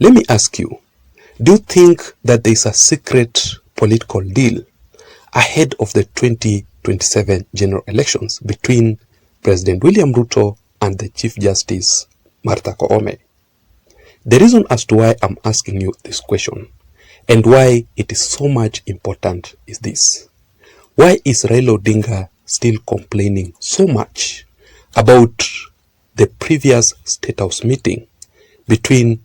Let me ask you, do you think that there is a secret political deal ahead of the 2027 general elections between President William Ruto and the Chief Justice Martha Koome? The reason as to why I'm asking you this question and why it is so much important is this. Why is Raila Odinga still complaining so much about the previous State House meeting between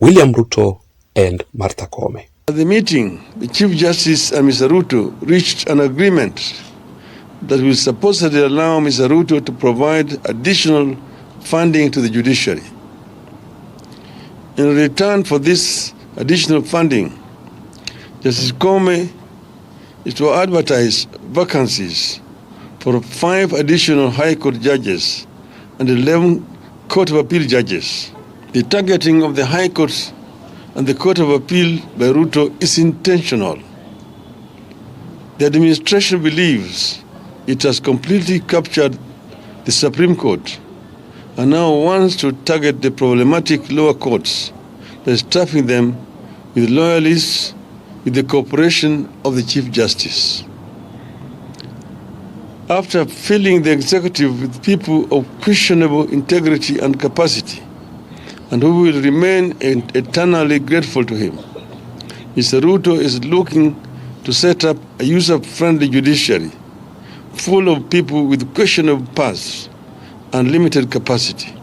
William Ruto and Martha Koome? At the meeting, the Chief Justice and Mr. Ruto reached an agreement that will supposedly allow Mr. Ruto to provide additional funding to the judiciary. In return for this additional funding, Justice Koome is to advertise vacancies for 5 additional High Court judges and 11 Court of Appeal judges. The targeting of the High Court and the Court of Appeal by Ruto is intentional. The administration believes it has completely captured the Supreme Court and now wants to target the problematic lower courts by stuffing them with loyalists with the cooperation of the Chief Justice. After filling the executive with people of questionable integrity and capacity, and who will remain eternally grateful to him, Mr. Ruto is looking to set up a user-friendly judiciary full of people with questionable pasts and limited capacity.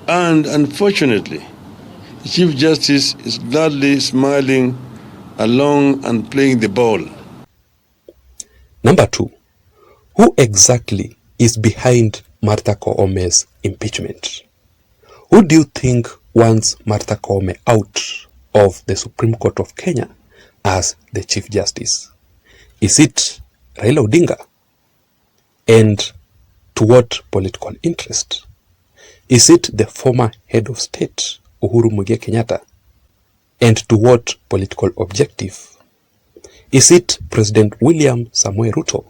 And unfortunately, the Chief Justice is gladly smiling along and playing the ball. Number 2, who exactly is behind Martha Koome's impeachment? Who do you think wants Martha Koome out of the Supreme Court of Kenya as the Chief Justice? Is it Raila Odinga? And to what political interest? Is it the former head of state, Uhuru Muigai Kenyatta? And to what political objective? Is it President William Samoei Ruto?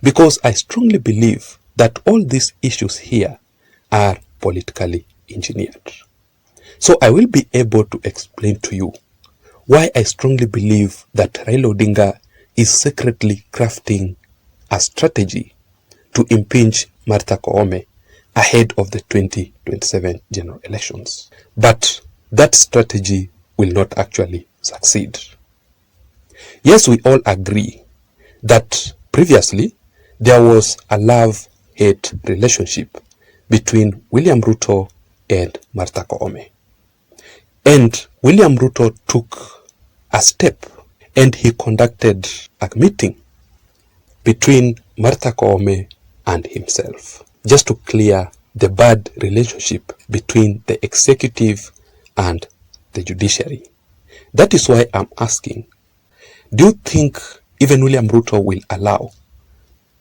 Because I strongly believe that all these issues here are politically engineered. So I will be able to explain to you why I strongly believe that Raila Odinga is secretly crafting a strategy to impeach Martha Koome ahead of the 2027 general elections. But that strategy will not actually succeed. Yes, we all agree that previously there was a love-hate relationship between William Ruto and Martha Koome. And William Ruto took a step and he conducted a meeting between Martha Koome and himself, just to clear the bad relationship between the executive and the judiciary. That is why I'm asking, do you think even William Ruto will allow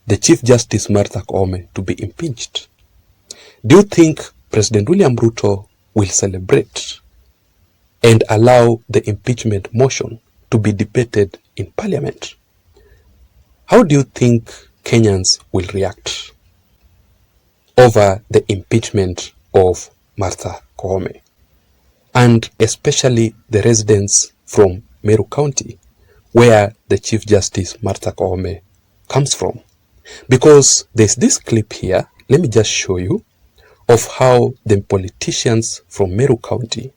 the Chief Justice Martha Koome to be impeached? Do you think President William Ruto will celebrate and allow the impeachment motion to be debated in Parliament? How do you think Kenyans will react over the impeachment of Martha Koome? And especially the residents from Meru County, where the Chief Justice Martha Koome comes from. Because there's this clip here, let me just show you, of how the politicians from Meru County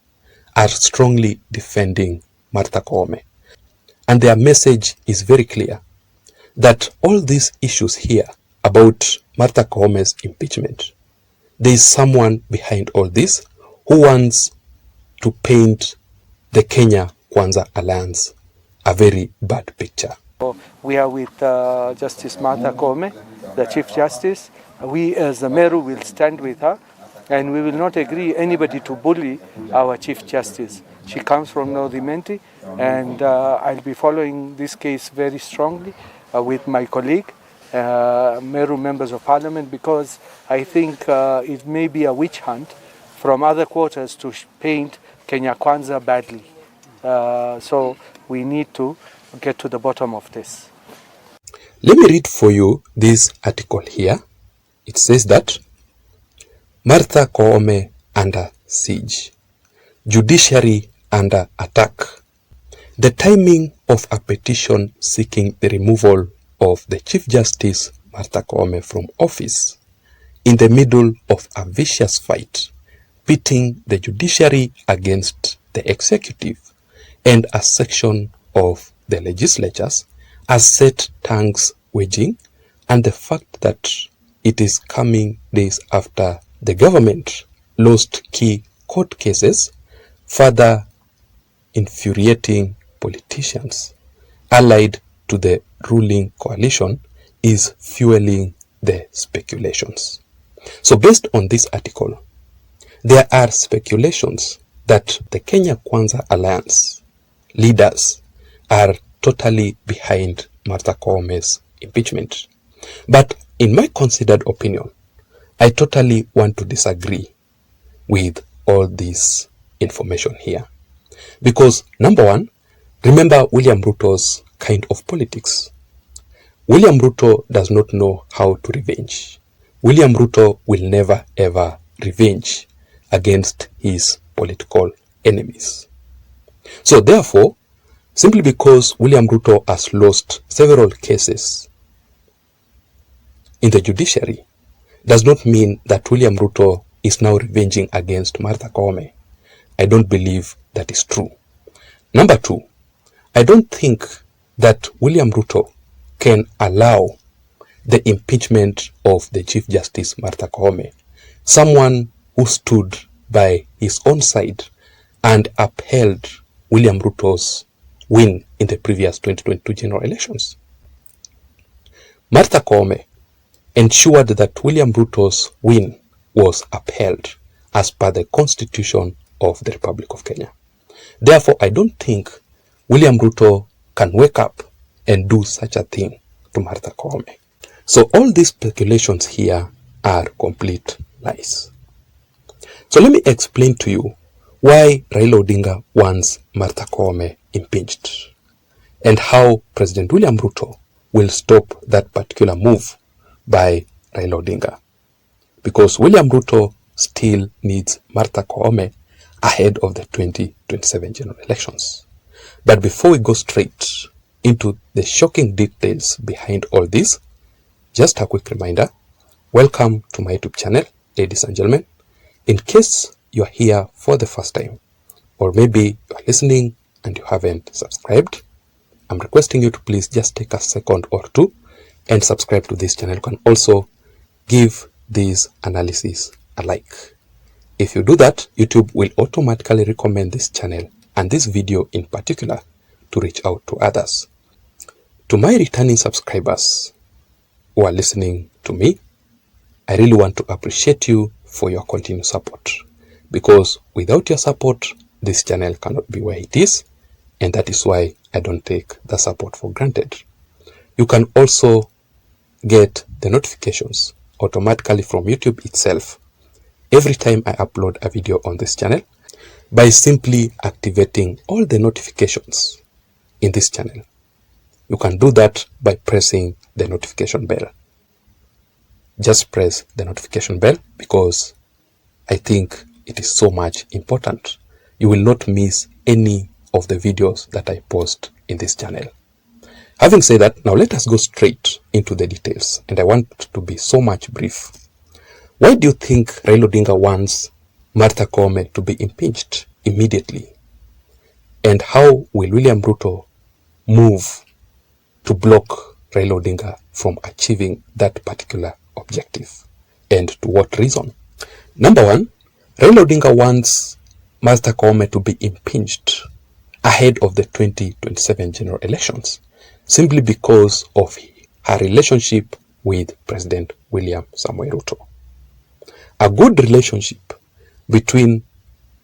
are strongly defending Martha Koome. And their message is very clear, that all these issues here about Martha Koome's impeachment, there is someone behind all this who wants to paint the Kenya Kwanza Alliance a very bad picture. We are with Justice Martha Koome, the Chief Justice. We as the Meru will stand with her, and we will not agree anybody to bully our Chief Justice. She comes from North Imenti, and I'll be following this case very strongly with my colleague, Meru members of Parliament, because I think it may be a witch hunt from other quarters to paint Kenya Kwanza badly. So we need to get to the bottom of this. Let me read for you this article here. It says that Martha Koome under siege. judiciary under attack. The timing of a petition seeking the removal of the Chief Justice Martha Koome from office in the middle of a vicious fight pitting the judiciary against the executive and a section of the legislatures has set tongues waging, and the fact that it is coming days after the government lost key court cases further infuriating politicians allied to the ruling coalition is fueling the speculations. So based on this article, there are speculations that the Kenya Kwanza Alliance leaders are totally behind Martha Koome's impeachment. But in my considered opinion, I totally want to disagree with all this information here. Because number one, remember William Ruto's kind of politics. William Ruto does not know how to revenge. William Ruto will never ever revenge against his political enemies. So therefore, simply because William Ruto has lost several cases in the judiciary does not mean that William Ruto is now revenging against Martha Koome. I don't believe that is true. Number two, I don't think that William Ruto can allow the impeachment of the Chief Justice Martha Koome, someone who stood by his own side and upheld William Ruto's win in the previous 2022 general elections. Martha Koome ensured that William Ruto's win was upheld as per the Constitution of the Republic of Kenya. Therefore, I don't think William Ruto can wake up and do such a thing to Martha Koome. So all these speculations here are complete lies. So let me explain to you why Raila Odinga wants Martha Koome impeached and how President William Ruto will stop that particular move by Raila Odinga. Because William Ruto still needs Martha Koome ahead of the 2027 general elections. But before we go straight into the shocking details behind all this, just a quick reminder, welcome to my YouTube channel, ladies and gentlemen. In case you are here for the first time, or maybe you are listening and you haven't subscribed, I'm requesting you to please just take a second or two and subscribe to this channel. You can also give this analysis a like. If you do that, YouTube will automatically recommend this channel and this video in particular to reach out to others. To my returning subscribers who are listening to me, I really want to appreciate you for your continued support, because without your support, this channel cannot be where it is, and that is why I don't take the support for granted. You can also get the notifications automatically from YouTube itself every time I upload a video on this channel by simply activating all the notifications in this channel. You can do that by pressing the notification bell. Just press the notification bell because I think it is so much important. You will not miss any of the videos that I post in this channel. Having said that, now let us go straight into the details, and I want to be so much brief. Why do you think Raila Odinga wants Martha Koome to be impeached immediately? And how will William Ruto move to block Raila Odinga from achieving that particular objective? And to what reason? Number one, Raila Odinga wants Martha Koome to be impeached ahead of the 2027 general elections simply because of her relationship with President William Samoei Ruto. A good relationship between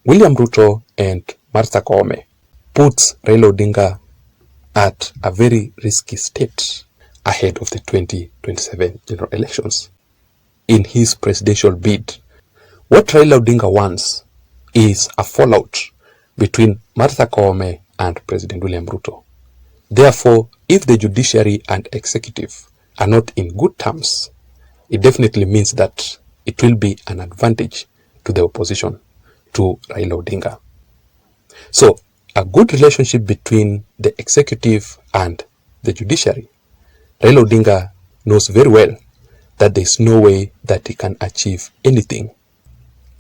William Ruto and Martha Koome puts Raila Odinga at a very risky state ahead of the 2027 general elections in his presidential bid. What Raila Odinga wants is a fallout between Martha Koome and President William Ruto. Therefore, if the judiciary and executive are not in good terms, it definitely means that it will be an advantage to the opposition, to Raila Odinga. So a good relationship between the executive and the judiciary, Raila Odinga knows very well that there is no way that he can achieve anything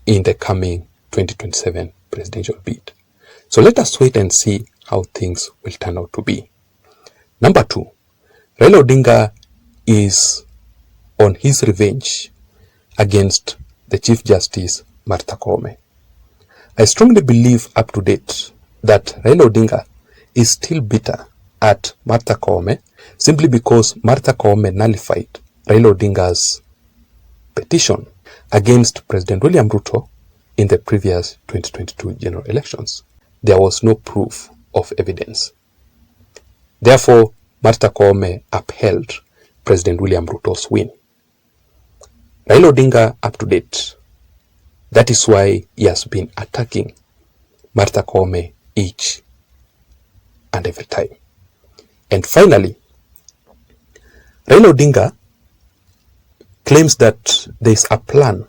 in the coming 2027 presidential bid. So let us wait and see how things will turn out to be. Number 2, Raila Odinga is on his revenge against the Chief Justice Martha Koome. I strongly believe up to date that Raila Odinga is still bitter at Martha Koome simply because Martha Koome nullified Raila Odinga's petition against President William Ruto in the previous 2022 general elections. There was no proof of evidence. Therefore, Martha Koome upheld President William Ruto's win. Raila Odinga up to date. That is why he has been attacking Martha Koome each and every time. And finally, Raila Odinga claims that there is a plan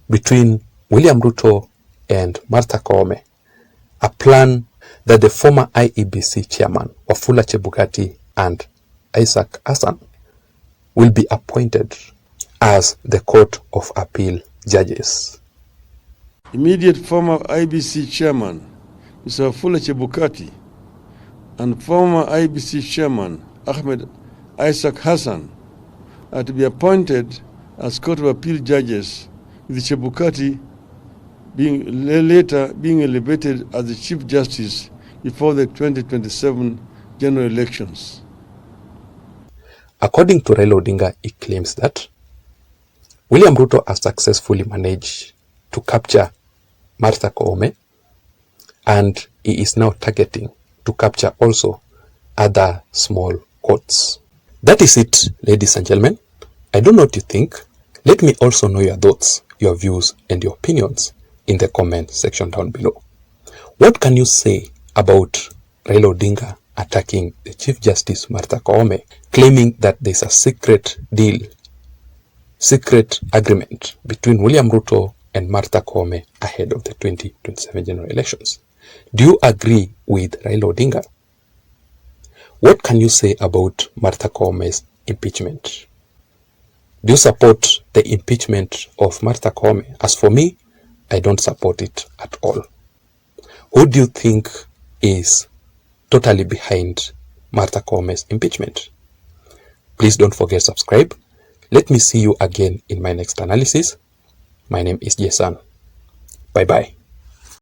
between William Ruto and Martha Koome, a plan that the former IEBC chairman, Wafula Chebukati, and Isaac Hassan will be appointed as the Court of Appeal judges. Immediate former IBC chairman, Mr. Wafula Chebukati, and former IBC chairman, Ahmed Isaac Hassan, are to be appointed as Court of Appeal judges, with Chebukati later being elevated as the Chief Justice before the 2027 general elections. According to Raila Odinga, he claims that William Ruto has successfully managed to capture Martha Koome, and he is now targeting to capture also other small courts. That is it, ladies and gentlemen. I don't know what you think. Let me also know your thoughts, your views, and your opinions in the comment section down below. What can you say about Raila Odinga attacking the Chief Justice Martha Koome, claiming that there's a secret deal, secret agreement between William Ruto and Martha Koome ahead of the 2027 general elections? Do you agree with Raila Odinga? What can you say about Martha Koome's impeachment? Do you support the impeachment of Martha Koome? As for me, I don't support it at all. Who do you think is totally behind Martha Koome's impeachment? Please don't forget to subscribe. Let me see you again in my next analysis. My name is Jason. Bye-bye.